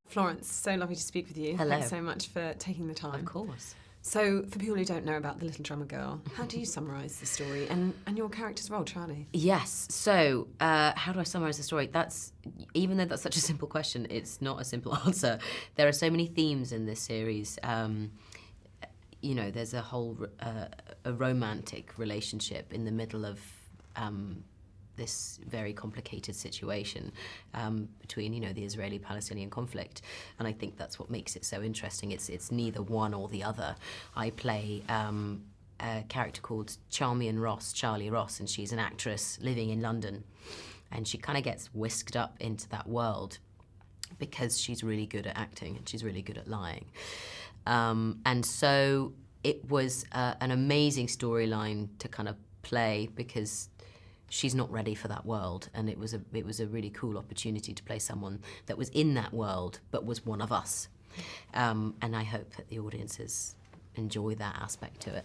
Florence, so lovely to speak with you. Hello. Thanks so much for taking the time. Of course. So, for people who don't know about The Little Drummer Girl, how do you summarise the story and your character's role, Charlie? Yes. So, how do I summarise the story? Even though that's such a simple question, it's not a simple answer. There are so many themes in this series. There's a whole a romantic relationship in the middle of this very complicated situation between, the Israeli-Palestinian conflict. And I think that's what makes it so interesting. It's neither one or the other. I play a character called Charlie Ross, and she's an actress living in London. And she kind of gets whisked up into that world because she's really good at acting and she's really good at lying. And so it was an amazing storyline to kind of play because she's not ready for that world, and it was a really cool opportunity to play someone that was in that world but was one of us. And I hope that the audiences enjoy that aspect to it.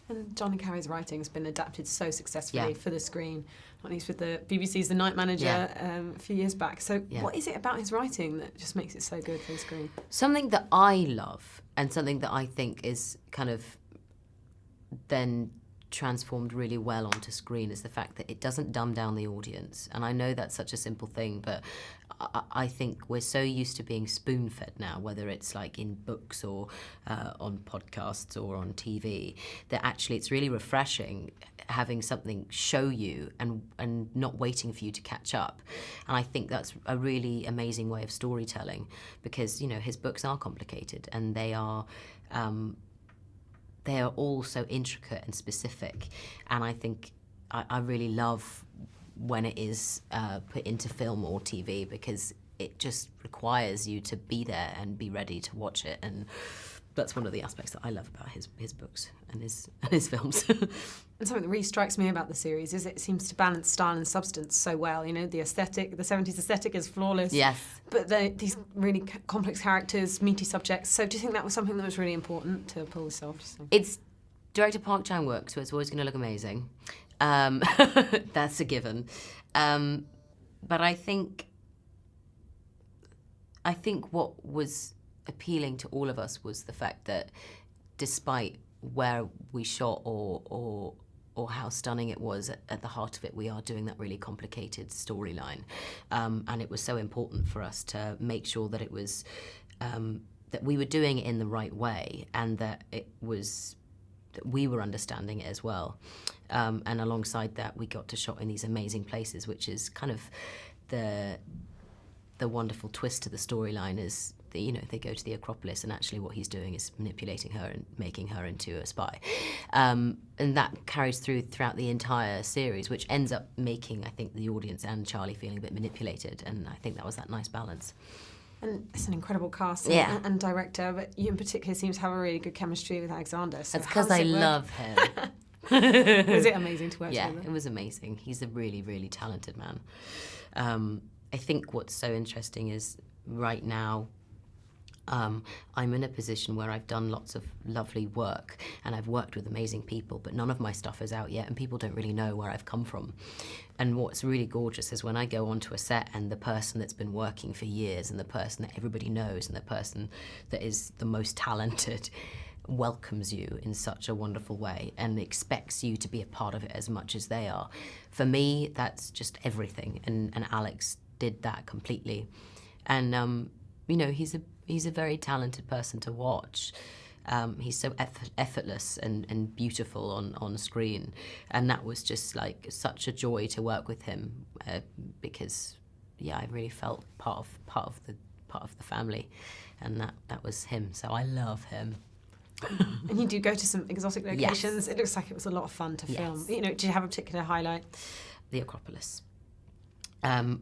And John le Carré's writing has been adapted so successfully for the screen, not least with the BBC's The Night Manager a few years back. So what is it about his writing that just makes it so good for the screen? Something that I love and something that I think is kind of then transformed really well onto screen is the fact that it doesn't dumb down the audience. And I know that's such a simple thing, but I think we're so used to being spoon-fed now, whether it's like in books or on podcasts or on TV, that actually it's really refreshing having something show you and not waiting for you to catch up. And I think that's a really amazing way of storytelling because, his books are complicated and they are all so intricate and specific, and I think I really love when it is put into film or TV because it just requires you to be there and be ready to watch it, and that's one of the aspects that I love about his books and his films. And something that really strikes me about the series is it seems to balance style and substance so well. The aesthetic, the 70s aesthetic is flawless. Yes. But these really complex characters, meaty subjects. So do you think that was something that was really important to pull this off? It's director Park Chan-wook, so it's always going to look amazing. That's a given. But I think what was appealing to all of us was the fact that despite where we shot or how stunning it was, at the heart of it, we are doing that really complicated storyline. And it was so important for us to make sure that it was, that we were doing it in the right way and that we were understanding it as well. And alongside that, we got to shot in these amazing places, which is kind of the wonderful twist to the storyline is they go to the Acropolis and actually what he's doing is manipulating her and making her into a spy. And that carries throughout the entire series, which ends up making, I think, the audience and Charlie feeling a bit manipulated, and I think that was that nice balance. And it's an incredible cast and director, but you in particular seem to have a really good chemistry with Alexander. So that's because I love him. Was it amazing to work together? Yeah, it was amazing. He's a really, really talented man. I think what's so interesting is right now, I'm in a position where I've done lots of lovely work and I've worked with amazing people, but none of my stuff is out yet and people don't really know where I've come from. And what's really gorgeous is when I go onto a set and the person that's been working for years and the person that everybody knows and the person that is the most talented welcomes you in such a wonderful way and expects you to be a part of it as much as they are. For me, that's just everything, and Alex did that completely. And he's a very talented person to watch. He's so effortless and beautiful on screen, and that was just like such a joy to work with him because I really felt part of the family, and that was him. So I love him. And you do go to some exotic locations. Yes. It looks like it was a lot of fun to film. Yes. Did you have a particular highlight? The Acropolis.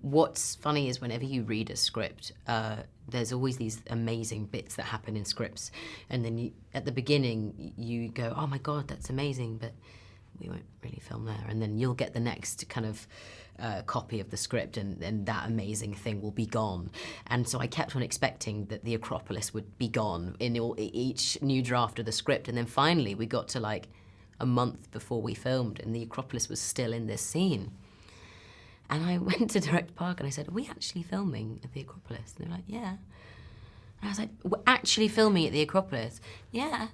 What's funny is whenever you read a script, there's always these amazing bits that happen in scripts, and then at the beginning you go, oh my God, that's amazing, but we won't really film there. And then you'll get the next kind of copy of the script, and that amazing thing will be gone. And so I kept on expecting that the Acropolis would be gone in each new draft of the script, and then finally we got to like a month before we filmed, and the Acropolis was still in this scene. And I went to Director Park and I said, are we actually filming at the Acropolis? And they're like, yeah. And I was like, we're actually filming at the Acropolis? Yeah.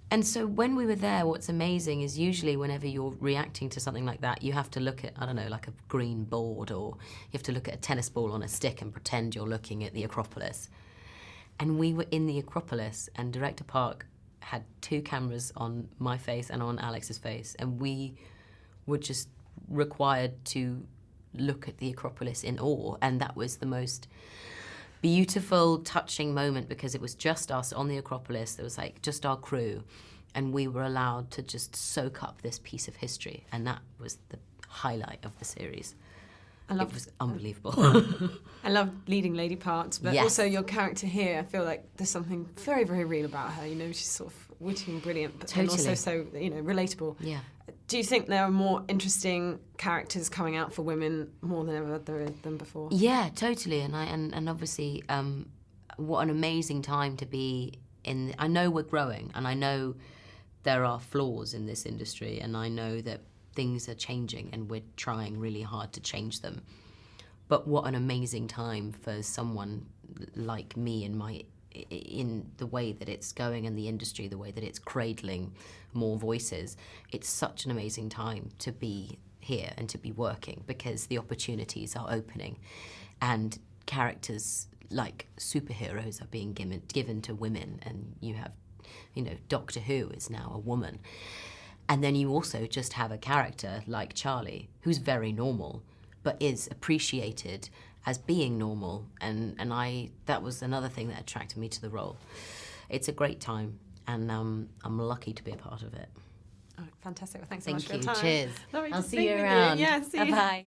And so when we were there, what's amazing is usually whenever you're reacting to something like that, you have to look at, I don't know, like a green board, or you have to look at a tennis ball on a stick and pretend you're looking at the Acropolis. And we were in the Acropolis, and Director Park had 2 cameras on my face and on Alex's face, and we were just required to look at the Acropolis in awe. And that was the most beautiful, touching moment, because it was just us on the Acropolis. There was like just our crew, and we were allowed to just soak up this piece of history, and that was the highlight of the series. It was unbelievable. I love leading lady parts, but Yes. also your character here, I feel like there's something very, very real about her. You know, she's sort of witty and brilliant, but and also so, you know, relatable. Yeah. Do you think there are more interesting characters coming out for women more than ever than before? Yeah, totally. And obviously, what an amazing time to be in. I know we're growing, and I know there are flaws in this industry, and I know that things are changing, and we're trying really hard to change them. But what an amazing time for someone like me in the way that it's going, and the industry, the way that it's cradling more voices. It's such an amazing time to be here and to be working, because the opportunities are opening, and characters like superheroes are being given to women, and you have, you know, Doctor Who is now a woman. And then you also just have a character like Charlie, who's very normal, but is appreciated as being normal. And that was another thing that attracted me to the role. It's a great time, and I'm lucky to be a part of it. Oh, fantastic. Well, thanks so much for your time. Thank you. Cheers. Lovely I'll to see speak you with around. Yeah, see you. Bye-bye.